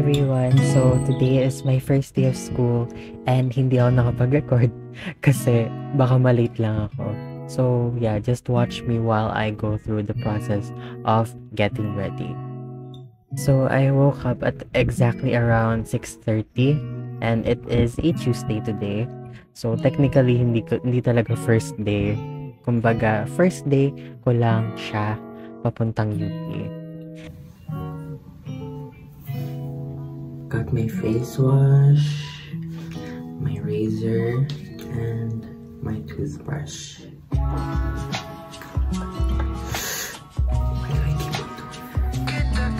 everyone! So, today is my first day of school and hindi ako nakapag-record kasi baka malate lang ako. So, yeah, just watch me while I go through the process of getting ready. So, I woke up at exactly around 6:30 and it is a Tuesday today. So, technically, hindi talaga first day. Kumbaga, first day ko lang siya papuntang UP. Got my face wash, my razor, and my toothbrush. Why do I keep on doing that?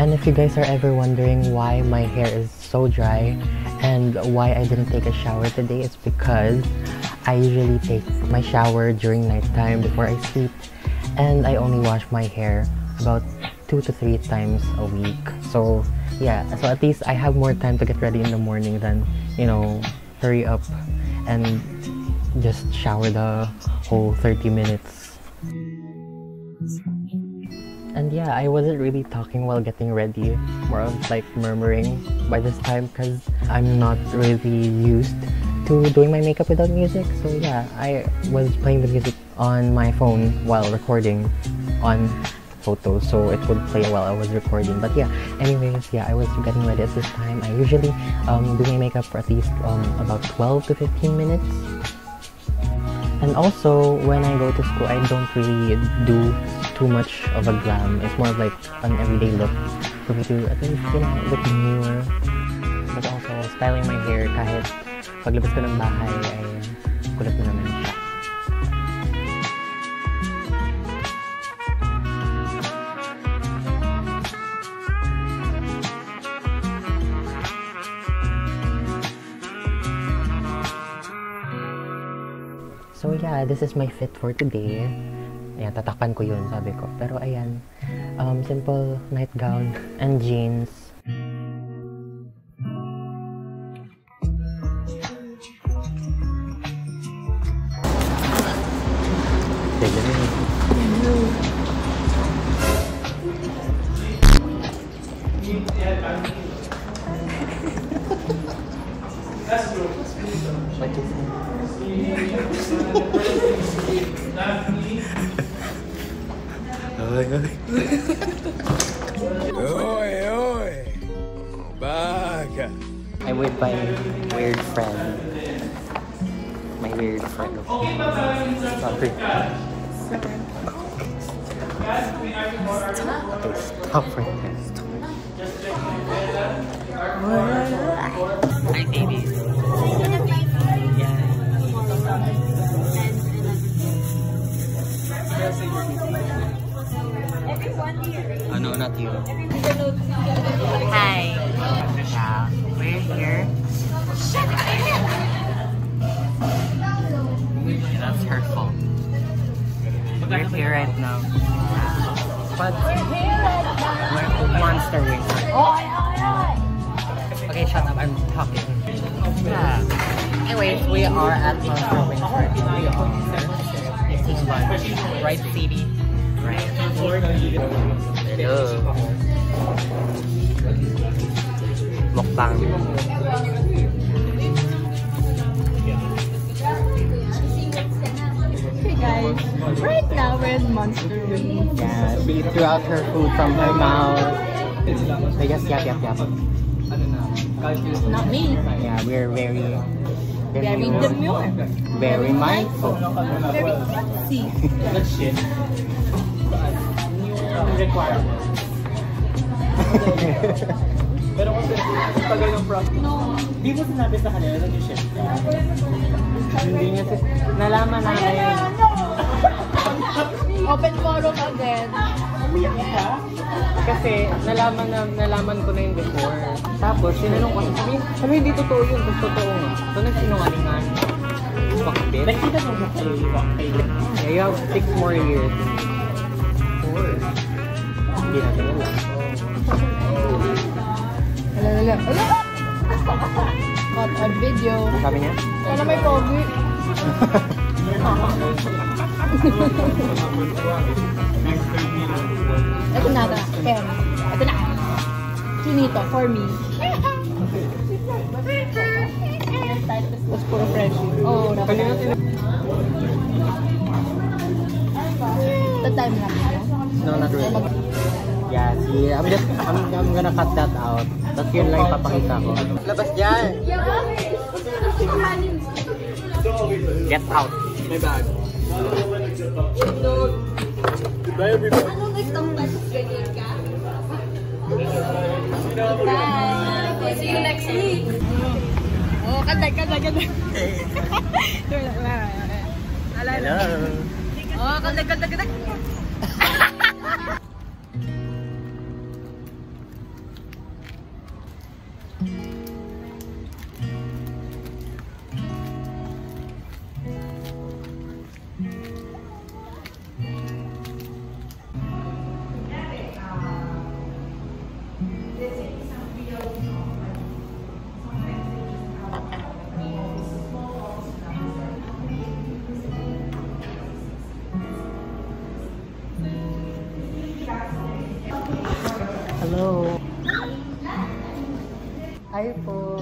And if you guys are ever wondering why my hair is so dry and why I didn't take a shower today, it's because I usually take my shower during nighttime before I sleep, and I only wash my hair about 2 to 3 times a week. So yeah, so at least I have more time to get ready in the morning than, you know, hurry up and just shower the whole 30 minutes. And yeah, I wasn't really talking while getting ready, more of like murmuring by this time because I'm not really used to doing my makeup without music. So yeah, I was playing the music on my phone while recording on photos, so it would play while I was recording. But yeah, anyways, yeah, I was getting ready at this time. I usually do my makeup for at least about 12 to 15 minutes. And also, when I go to school, I don't really do too much of a glam. It's more of like an everyday look for me to at least, you know, look newer. But also, styling my hair kahit paglabas ko ng bahay ay kulat na naman siya. So yeah, this is my fit for today. Ayan, tatakpan ko yun, sabi ko. Pero ayan, simple nightgown and jeans. I'm with my weird friend. My weird friend. Sorry. Stop right there. Hi, babies. Oh no, not you. Hi. Yeah, we're here. That's hurtful. We're here right now. But we're Monster Racer. Okay, shut up. I'm talking. Yeah. Anyways, we are at Monster Racer. We are eating lunch. Right, CD? Right. Hello. Mukbang. Hey guys, right now we're in Monster Racer. Yeah, she threw out her food from her mouth. They just yap. Not me. Yeah, we're very demure. Very mindful. Very sexy. Pero kung tagal ng prop, di mo sinabi sa kanila na nag-shift ka? Hindi niya nalaman namin. Open forum again. Umiyak ka? Kasi nalaman ko na yun before. Tapos sinanong ko, sabi hindi totoo yun, tapos totoo nga. So nagsinungalingan. Bakit? Nakita mo ba kayo? Yeah, you have 6 more years. 4. Hindi natin alam. Hala. Caught on video. Sabi niya? Sana may pogi. Ito na, Ken. Ito na. Chinito, for me. Tapos puro fresh. Oo, naman. The time na. No, not really. Yeah, see, I'm gonna cut that out. Tapos yun lang ipapakita ko. Labas dyan! Get out! My bag. Bye everybody. Bye! See you next week! Oh, kanda. Hello! Oh, kanda. Hello! Hi po!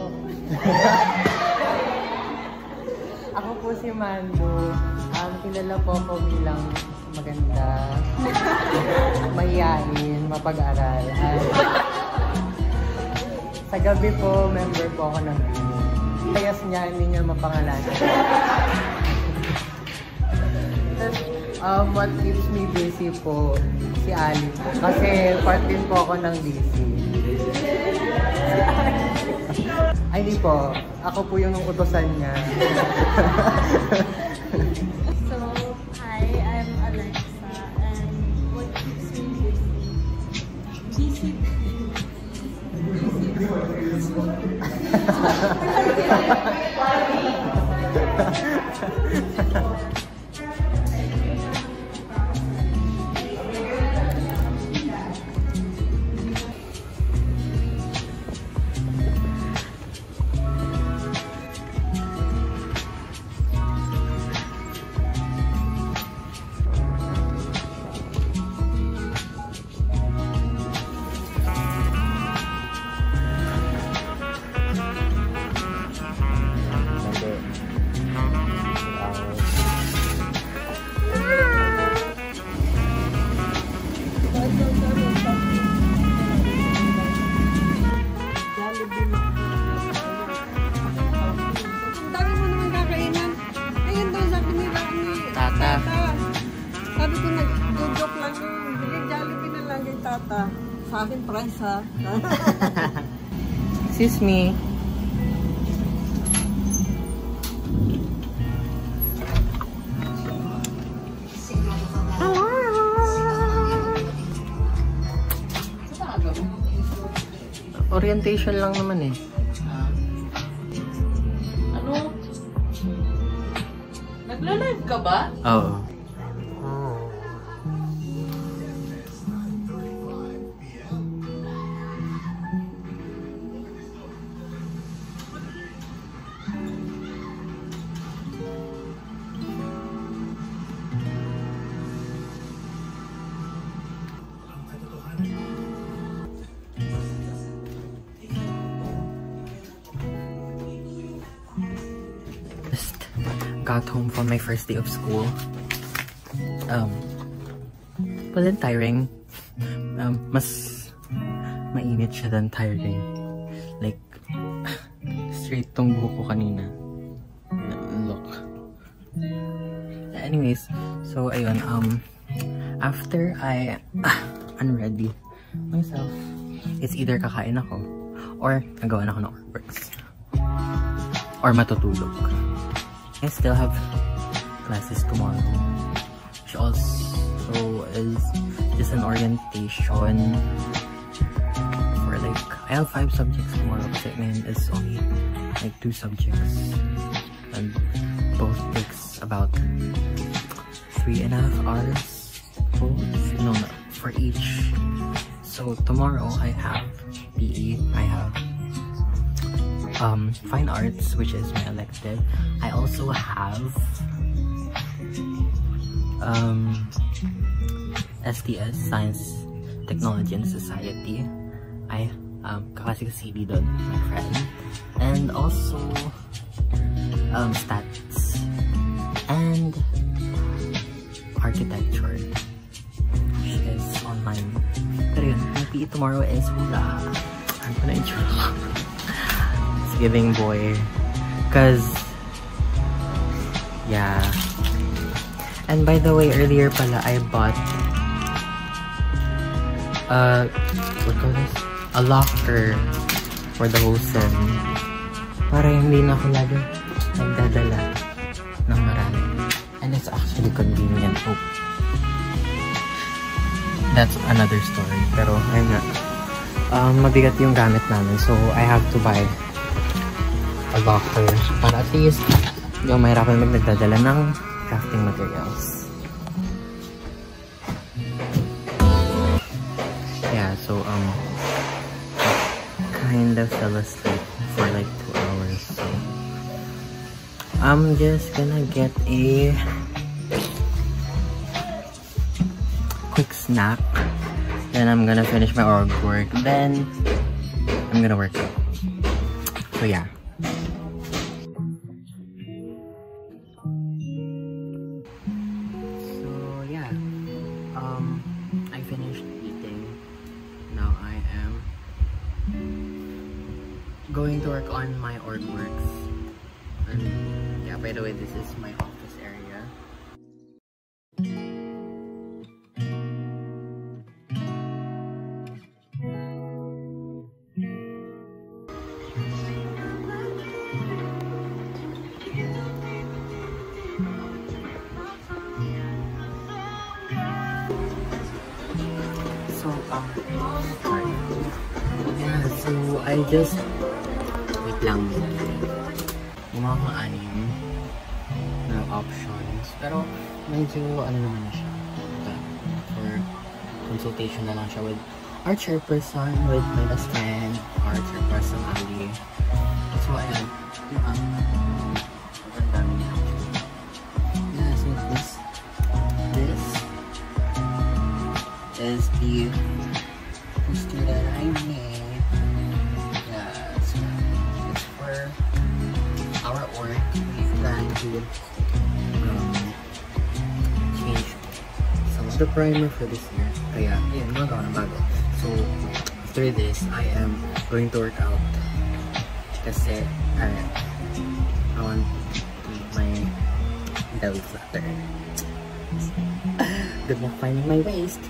Ako po si Mando. Kilala po ako bilang maganda, mahiyain, mapag-aral. Sa gabi po, member po ako ng team. Kayas niya, hindi niya mapangalanan. What keeps me busy po, si Ali. Kasi part din po ako ng DC. Ay, hindi po. Ako po yung utosan niya. So, hi, I'm Alexa, and what keeps me busy? Sabi ko, nag-joke lang yung bigay Jollibee na lang yung tata. Sa akin, price ha. Excuse me. Orientation lang naman eh. Ano? Nagla-live ka ba? Oo. Got home from my first day of school. Wasn't tiring. Mas mainit siya than tiring. Like, straight tong buhok ko kanina. Look. Anyways, so ayun, after I unready myself, it's either kakain ako or nagawa na ako ng artworks or matutulog. I still have classes tomorrow, which also is just an orientation for like, I have 5 subjects tomorrow kasi ngayon is only like 2 subjects and both takes about 3.5 hours for each. So tomorrow I have PE, I have fine arts, which is my elective. I also have STS, Science, Technology and Society. I kaklase ko CD doon, my friend. And also Stats and Architecture, which is online. Pero yun, my PE tomorrow is hula. Ano pa na-intro? It's giving boy. Cause yeah. And by the way, earlier pala I bought what call this? A locker for the whole sem. Para hindi na ako lagi nagdadala ng marami. And it's actually convenient. Oh. That's another story. Pero ayun nga. Mabigat yung gamit namin. So I have to buy a locker para at least yung mahirapan nagdadala ng crafting materials. Yeah, so kind of fell asleep for like 2 hours, so I'm just gonna get a quick snack, then I'm gonna finish my org work, then I'm gonna work out. So yeah. I finished eating. Now I am going to work on my org works. And yeah, by the way, this is my office area. So sorry. Yeah, so I just wait lang. Yung mga pang-anim na options. Pero medyo ano naman na siya. For consultation na lang siya with our chairperson, with my best friend, our chairperson Ali. So ayan. Ang dami niya actually. Yeah, so this is the poster that I made. Yeah, so it's for our org. We plan to change some of the primer for this year. Kaya, yun, magawa na bago. So, after this, I am going to work out. Kasi, I want to make my belly flatter. Good luck finding my waist.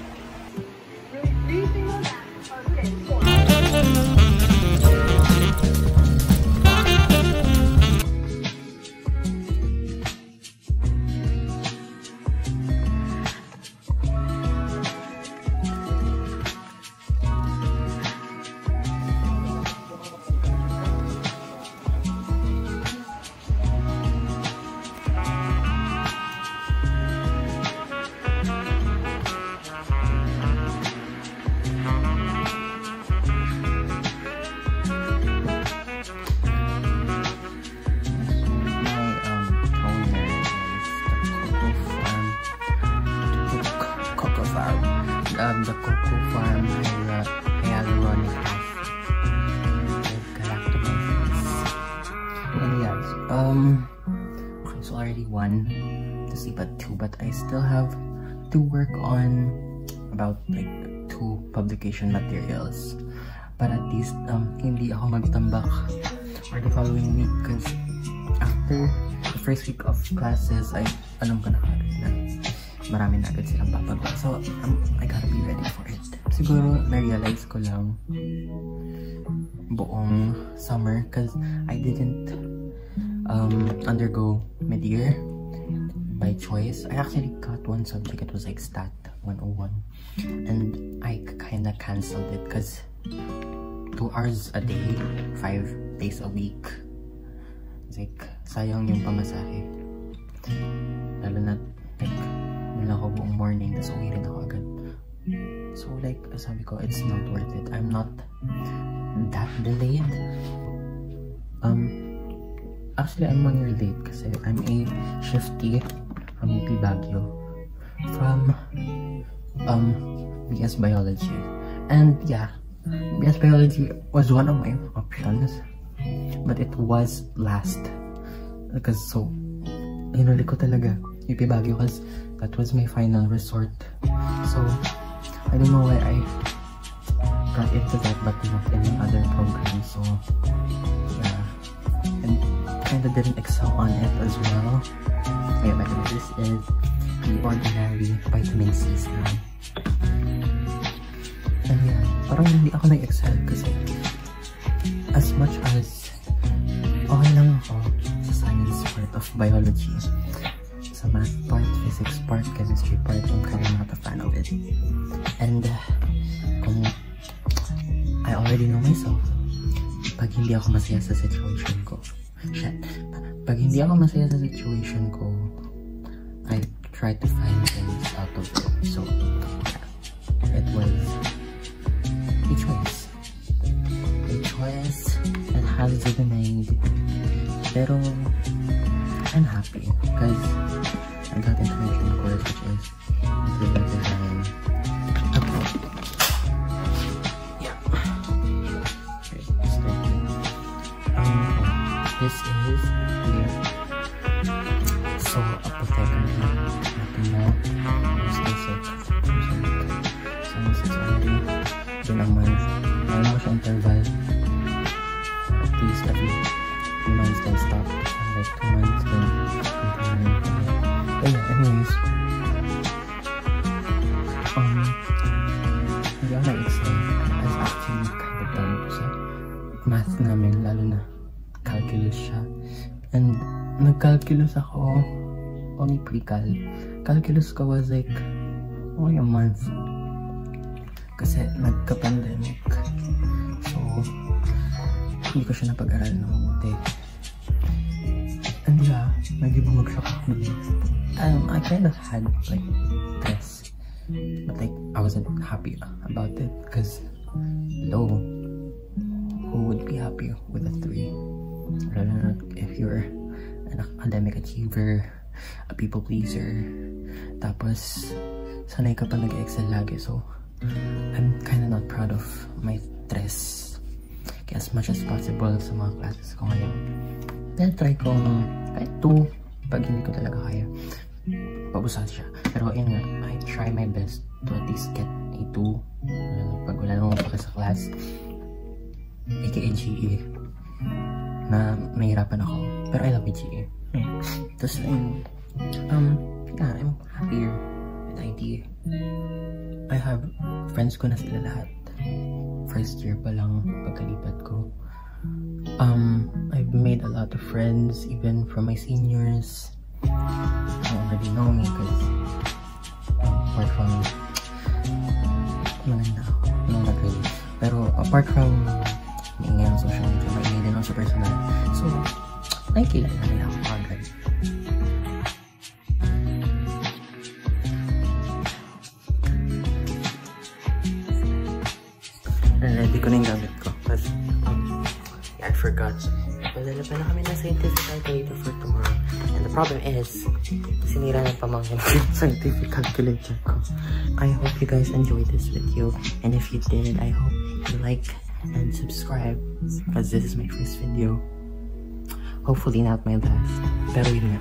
The Cocoa Farm Hyaluronic Acid with galactolysis. And yes, okay, so already 1 to sleep at 2, but I still have to work on about like 2 publication materials. But at least hindi ako magtambak for the following week, because after the first week of classes, ay alam ko na kagad na marami na agad silang papagawa. So, I gotta be ready for it. Siguro, na-realize ko lang buong summer because I didn't undergo mid-year by choice. I actually got one subject. It was like Stat 101. And I kinda cancelled it because 2 hours a day, 5 days a week. It's like, sayang yung pamasahe. Lalo na, like, wala ako buong morning, tapos uwi rin ako agad. So like, sabi ko, it's not worth it. I'm not that delayed. Actually, I'm 1 year late kasi I'm a shifty from UP Baguio. from BS Biology. And yeah, BS Biology was one of my options, but it was last. Because so, hinuli ko talaga UP Baguio because that was my final resort. So, I don't know why I got into that but not any other program. So, yeah. And kinda didn't excel on it as well. Yeah, but this is the Ordinary Vitamin C serum. And yeah, parang hindi ako nag-excel kasi as much as okay lang ako sa science part of biology, sa math part, physics part, chemistry part, I'm kind of not a fan of it. And kung I already know myself, pag hindi ako masaya sa situation ko, pag hindi ako masaya sa situation ko, I try to find things out of it. So yeah, it was a choice that has been made. Pero I'm happy because I got into my dream course, which is interior design. Okay. Yeah. Okay, starting. This is the apothecary. Nothing more. Still sick. So 6 already. Been a month. Meron mo siya interval. At least every 3 months then stop. Like 2 months then continue. But yeah, anyways. Hindi ako na-excel. I was actually kind of done sa math namin, lalo na calculus siya. And nag-calculus ako only pre-cal. Calculus ko was like only a month. Kasi nagka-pandemic. So, hindi ko siya napag-aral na mabuti. And yeah, nag-ibumagsak ako. I kind of had like stress. But like, I wasn't happy about it. Because, hello, who would be happy with a 3? If you're an academic achiever, a people pleaser, tapos sanay ka pa nag-excel lagi. So, I'm kind of not proud of my stress. Kaya as much as possible sa mga classes ko ngayon, then try ko kahit 2, pag hindi ko talaga kaya, pabusas siya. Pero yun nga, I try my best to at least get a 2 pag wala nang paka sa class, aka GE, na mahirapan ako. Pero I love GE. Tapos yeah, I'm happier with ID. I have friends ko na sila lahat. First year pa lang pagkalipat ko. I've made a lot of friends even from my seniors. They already know me because apart from maganda ako. No, not really. Pero apart from maingay ng social media, maingay din ako sa personal. So, nakikilala na nila ako agad. Ready ko na yung gamit ko kasi I forgot. Padala pa na kami na scientific calculator for tomorrow. And the problem is, sinira ng pamangkin ko yung scientific calculator ko. I hope you guys enjoyed this video. And if you did, I hope you like and subscribe because this is my first video. Hopefully not my last. Pero yun nga.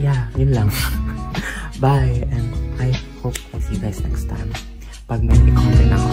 Yeah, yun lang. Bye, and I hope I see you guys next time. Pag may content ako